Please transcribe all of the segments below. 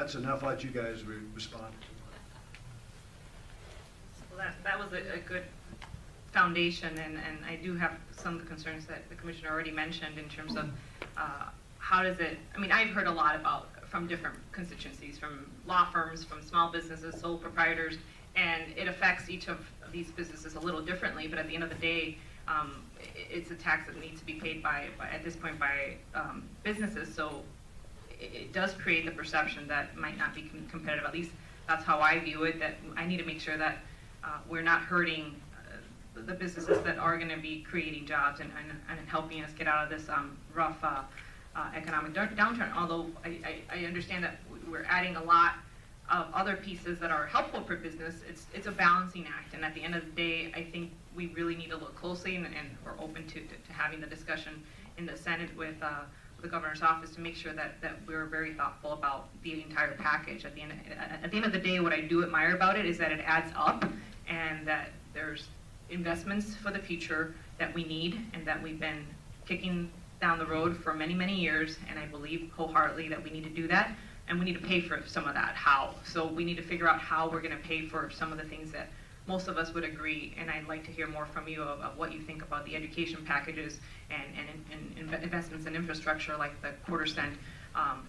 That's enough. I'll let you guys respond. Well, that was a good foundation, and I do have some of the concerns that the commissioner already mentioned in terms of how does it, I mean, I've heard a lot about from different constituencies, from law firms, from small businesses, sole proprietors, and it affects each of these businesses a little differently, but at the end of the day, it's a tax that needs to be paid by at this point by businesses, so it does create the perception that might not be competitive. At least that's how I view it, that I need to make sure that we're not hurting the businesses that are going to be creating jobs and helping us get out of this rough economic downturn. Although I understand that we're adding a lot of other pieces that are helpful for business, it's a balancing act. And at the end of the day, I think we really need to look closely, and we're open to having the discussion in the Senate with the governor's office to make sure that we're very thoughtful about the entire package. At the end of the day, what I do admire about it is that it adds up, and that there's investments for the future that we need and that we've been kicking down the road for many, many years, and I believe wholeheartedly that we need to do that, and we need to pay for some of that. How? So we need to figure out how we're going to pay for some of the things that most of us would agree, and I'd like to hear more from you of what you think about the education packages and investments in infrastructure like the quarter-cent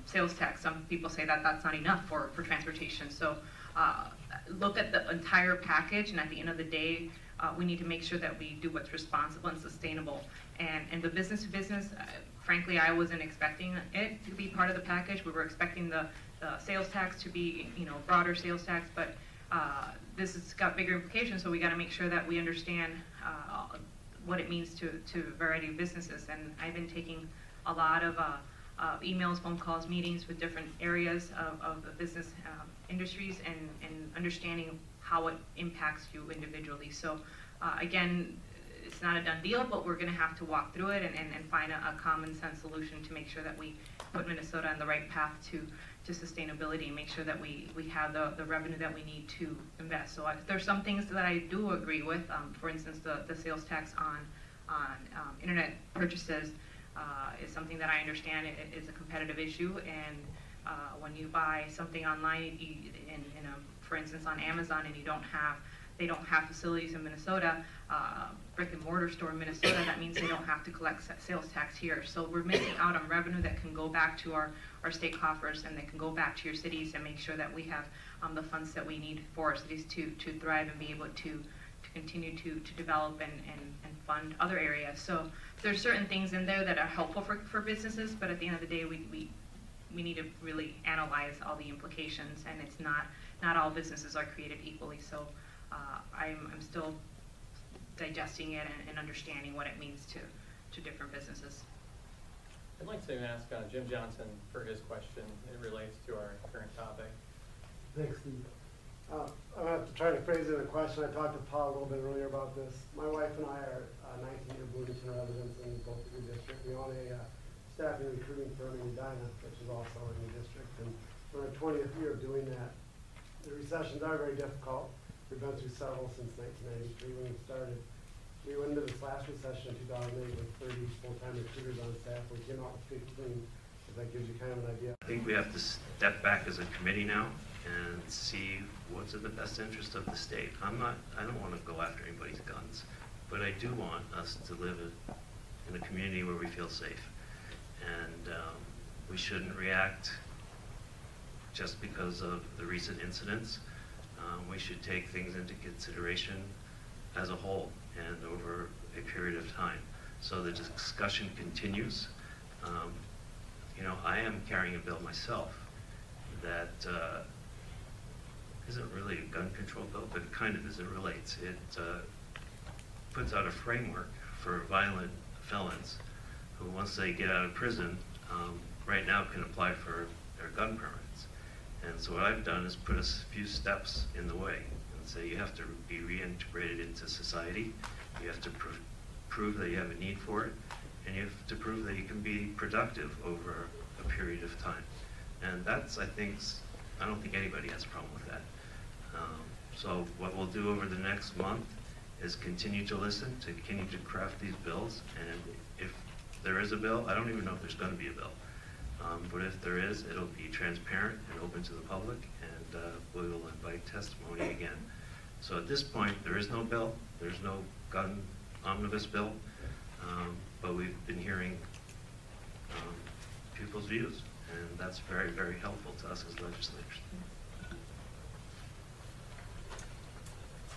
sales tax. Some people say that that's not enough for transportation. So look at the entire package, and at the end of the day, we need to make sure that we do what's responsible and sustainable. And the business-to-business, frankly, I wasn't expecting it to be part of the package. We were expecting the sales tax to be, broader sales tax, but this has got bigger implications, so we got to make sure that we understand what it means to a variety of businesses. And I've been taking a lot of emails, phone calls, meetings with different areas of the business industries and understanding how it impacts you individually. So again, it's not a done deal, but we're going to have to walk through it and find a common sense solution to make sure that we put Minnesota on the right path to sustainability and make sure that we have the revenue that we need to invest. So there's some things that I do agree with. For instance, the sales tax on internet purchases is something that I understand it is a competitive issue, and when you buy something online, for instance on Amazon, and they don't have facilities in Minnesota, brick and mortar store in Minnesota, that means they don't have to collect sales tax here. So we're missing out on revenue that can go back to our state coffers, and that can go back to your cities and make sure that we have the funds that we need for our cities to thrive and be able to continue to develop and fund other areas. So there's certain things in there that are helpful for businesses, but at the end of the day, we need to really analyze all the implications, and it's not all businesses are created equally. So I'm still digesting it and understanding what it means to different businesses. I'd like to ask Jim Johnson for his question. It relates to our current topic. Thanks, Steve. I'm going to have to try to phrase it in a question. I talked to Paul a little bit earlier about this. My wife and I are 19-year Bloomington residents in both the district. We own a staffing and recruiting firm in Edina, which is also in the district. And we're in our 20th year of doing that. The recessions are very difficult. We've been through several since 1993 when we started. We went into this last recession in 2008 with 30 full-time recruiters on staff. We came out with 15, if that gives you kind of an idea. I think we have to step back as a committee now and see what's in the best interest of the state. I don't want to go after anybody's guns, but I do want us to live in a community where we feel safe. And we shouldn't react just because of the recent incidents. We should take things into consideration as a whole and over a period of time. So the discussion continues. I am carrying a bill myself that isn't really a gun control bill, but it kind of is. It relates. It puts out a framework for violent felons who, once they get out of prison, right now can apply for their gun permits. And so what I've done is put a few steps in the way and say you have to be reintegrated into society, you have to prove that you have a need for it, and you have to prove that you can be productive over a period of time. And that's, I don't think anybody has a problem with that. So what we'll do over the next month is continue to listen, to continue to craft these bills, and if there is a bill, I don't even know if there's going to be a bill. But if there is, it'll be transparent and open to the public, and we will invite testimony again. So at this point, there is no bill, there's no gun omnibus bill, but we've been hearing people's views, and that's very, very helpful to us as legislators.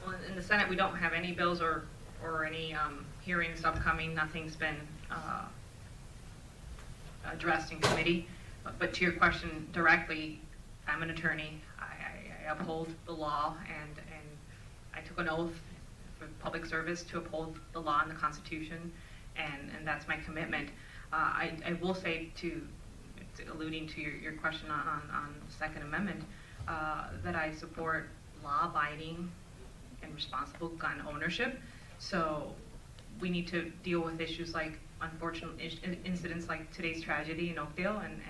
Well, in the Senate, we don't have any bills or any hearings upcoming. Nothing's been addressed in committee. But to your question directly, I'm an attorney. I uphold the law, and I took an oath for public service to uphold the law and the Constitution, and that's my commitment. I will say, alluding to your question on the Second Amendment, that I support law-abiding and responsible gun ownership. So we need to deal with issues like unfortunate incidents like today's tragedy in Oakdale, and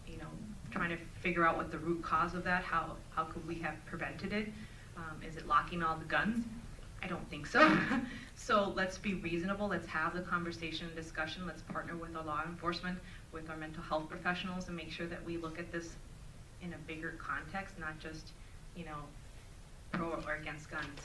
you know, trying to figure out what the root cause of that. How could we have prevented it? Is it locking all the guns? I don't think so. So let's be reasonable. Let's have the conversation and discussion. Let's partner with our law enforcement, with our mental health professionals, and make sure that we look at this in a bigger context, not just, you know, pro or against guns.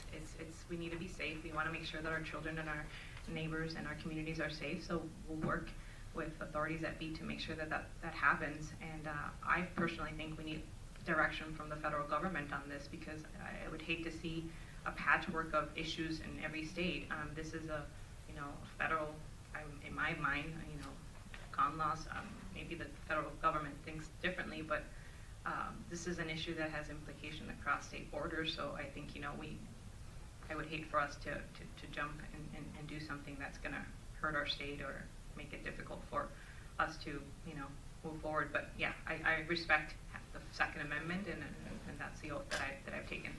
We need to be safe. We want to make sure that our children and our neighbors and our communities are safe. So we'll work with authorities at B to make sure that happens. And I personally think we need direction from the federal government on this, because I would hate to see a patchwork of issues in every state. This is a, you know, federal, in my mind, you know, gun laws. Maybe the federal government thinks differently, but this is an issue that has implication across state borders. So I think, you know, I would hate for us to jump and do something that's going to hurt our state or make it difficult for us to, you know, move forward. But yeah, I respect the Second Amendment, and that's the oath that I've taken.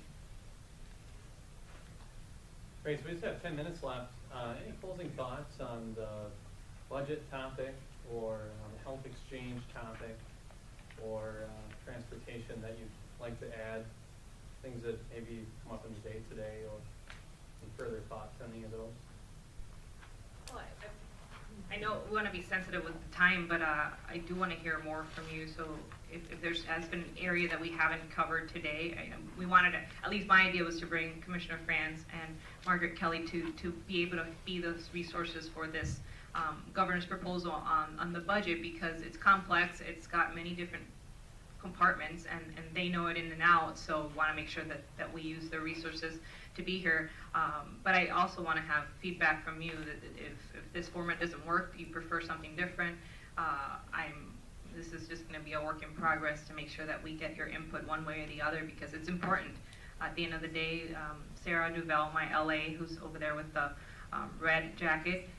Great, so we just have 10 minutes left. Any closing thoughts on the budget topic, or on the health exchange topic, or transportation that you'd like to add? Things that maybe come up in the day today, or any further thoughts on any of those? Well, I know we want to be sensitive with the time, but I do want to hear more from you. So if there's has been an area that we haven't covered today, we wanted to, at least my idea was to bring Commissioner Franz and Margaret Kelly to be able to be those resources for this governor's proposal on the budget, because it's complex. It's got many different compartments, and they know it in and out. So want to make sure that we use their resources to be here. But I also want to have feedback from you that if this format doesn't work, you prefer something different. This is just going to be a work in progress to make sure that we get your input one way or the other, because it's important. At the end of the day, Sarah Duval, my LA, who's over there with the red jacket,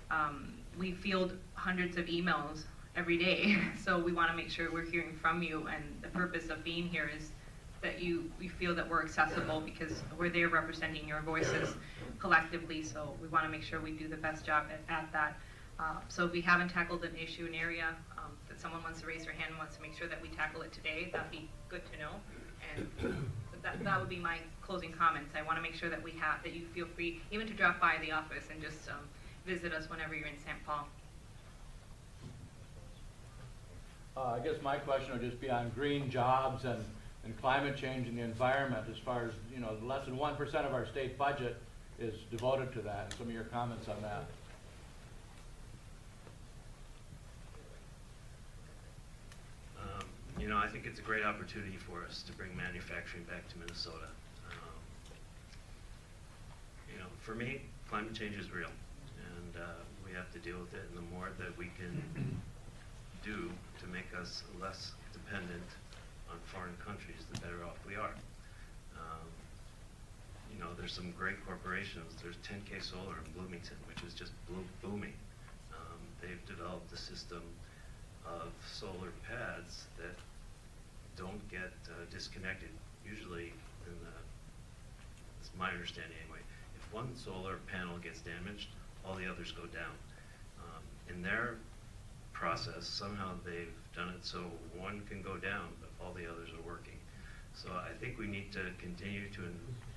we field hundreds of emails every day. So we want to make sure we're hearing from you, and the purpose of being here is that we feel that we're accessible, because we're there representing your voices collectively. So we want to make sure we do the best job at that. So if we haven't tackled an issue, an area that someone wants to raise their hand and wants to make sure that we tackle it today, that'd be good to know. And that would be my closing comments. I want to make sure that that you feel free even to drop by the office and just visit us whenever you're in St. Paul. I guess my question would just be on green jobs and climate change and the environment. As far as, you know, less than 1% of our state budget is devoted to that, and some of your comments on that. You know, I think it's a great opportunity for us to bring manufacturing back to Minnesota. You know, for me, climate change is real, and we have to deal with it, and the more that we can do to make us less dependent on foreign countries, the better off we are. You know, there's some great corporations. There's 10K Solar in Bloomington, which is just booming. They've developed a system of solar pads that don't get disconnected. Usually, it's my understanding anyway, if one solar panel gets damaged, all the others go down. In their process, somehow they've done it so one can go down, but all the others are working. So I think we need to continue to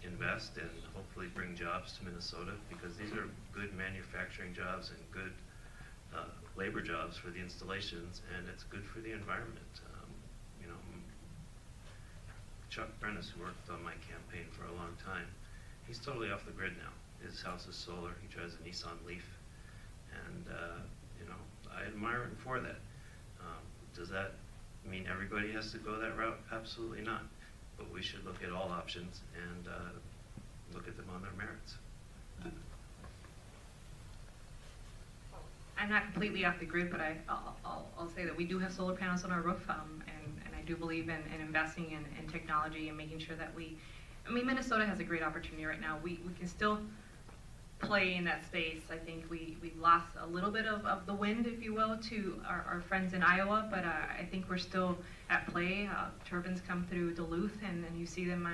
invest and hopefully bring jobs to Minnesota, because these are good manufacturing jobs and good labor jobs for the installations, and it's good for the environment. You know, Chuck Brennis, who worked on my campaign for a long time, he's totally off the grid now. His house is solar. He drives a Nissan Leaf, and you know, I admire him for that. Does that mean everybody has to go that route? Absolutely not. But we should look at all options and look at them on their merits. I'm not completely off the grid, but I'll say that we do have solar panels on our roof, and I do believe in investing in technology and making sure that I mean, Minnesota has a great opportunity right now. We can still play in that space. I think we lost a little bit of the wind, if you will, to our friends in Iowa, but I think we're still at play. Turbines come through Duluth, and you see them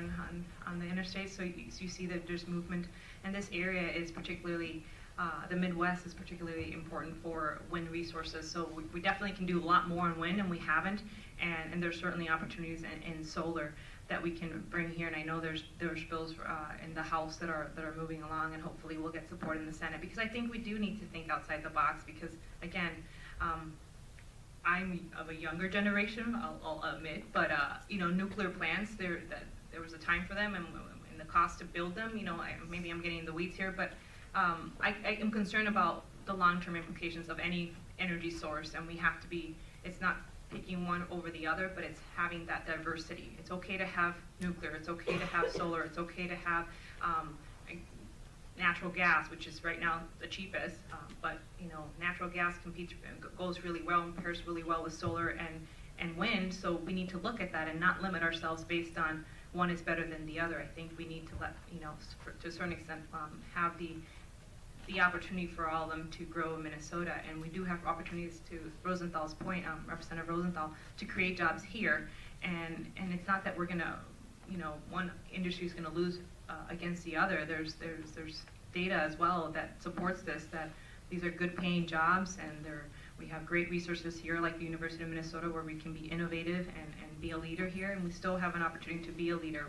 on the interstate, so you see that there's movement. And this area is particularly, the Midwest is particularly important for wind resources, so we definitely can do a lot more on wind, and we haven't, and there's certainly opportunities in solar that we can bring here, and I know there's bills in the House that are moving along, and hopefully we'll get support in the Senate, because I think we do need to think outside the box, because again, I'm of a younger generation, I'll admit, but you know, nuclear plants, there was a time for them, and the cost to build them, you know, maybe I'm getting in the weeds here, but I am concerned about the long-term implications of any energy source, and we have to be, it's not picking one over the other, but it's having that diversity. It's okay to have nuclear, it's okay to have solar, it's okay to have natural gas, which is right now the cheapest, but you know, natural gas goes really well and pairs really well with solar and wind, so we need to look at that and not limit ourselves based on one is better than the other. I think we need to let, you know, to a certain extent, have the opportunity for all of them to grow in Minnesota, and we do have opportunities, to Rosenthal's point, Representative Rosenthal, to create jobs here, and it's not that we're gonna, you know, one industry is gonna lose against the other. There's data as well that supports this, that these are good paying jobs, and we have great resources here like the University of Minnesota, where we can be innovative and be a leader here, and we still have an opportunity to be a leader,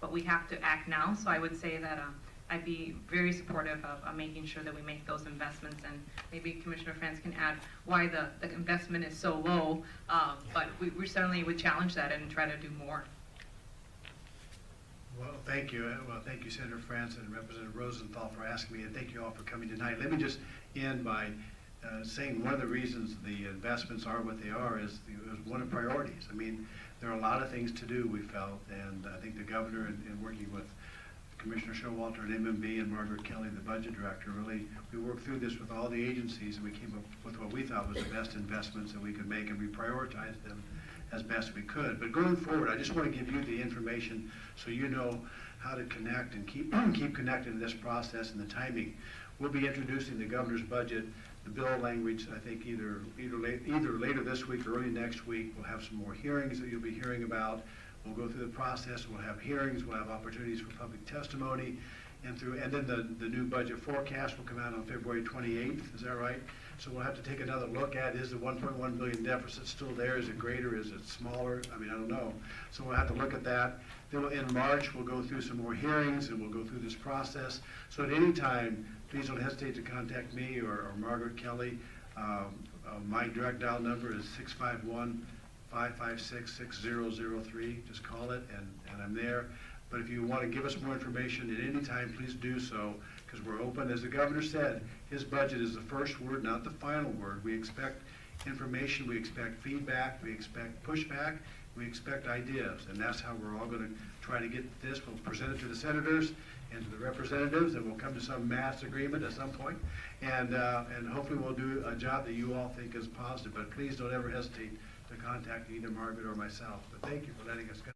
but we have to act now. So I would say that I'd be very supportive of making sure that we make those investments, and maybe Commissioner Franz can add why the investment is so low, but we certainly would challenge that and try to do more. Well, thank you. Well, thank you, Senator Franzen and Representative Rosenthal, for asking me, and thank you all for coming tonight. Let me just end by saying one of the reasons the investments are what they are is one of the priorities. I mean, there are a lot of things to do, we felt, and I think the governor, in working with Commissioner Showalter and MMB and Margaret Kelly, the budget director, really, we worked through this with all the agencies, and we came up with what we thought was the best investments that we could make, and we prioritized them as best we could. But going forward, I just want to give you the information so you know how to connect and keep connected in this process and the timing. We'll be introducing the governor's budget, the bill language, I think either later this week or early next week. We'll have some more hearings that you'll be hearing about. We'll go through the process, we'll have hearings, we'll have opportunities for public testimony, and then the new budget forecast will come out on February 28th, is that right? So we'll have to take another look at, is the 1.1 billion deficit still there? Is it greater? Is it smaller? I mean, I don't know. So we'll have to look at that. Then in March, we'll go through some more hearings, and we'll go through this process. So at any time, please don't hesitate to contact me or Margaret Kelly. My direct dial number is 651-556-6003. Just call it, and I'm there. But if you want to give us more information at any time, please do so, because we're open. As the governor said, his budget is the first word, not the final word. We expect information, we expect feedback, we expect pushback, we expect ideas, and that's how we're all going to try to get this. We'll present it to the senators and to the representatives, and we'll come to some mass agreement at some point, and hopefully we'll do a job that you all think is positive. But please don't ever hesitate to contact either Margaret or myself. But thank you for letting us go.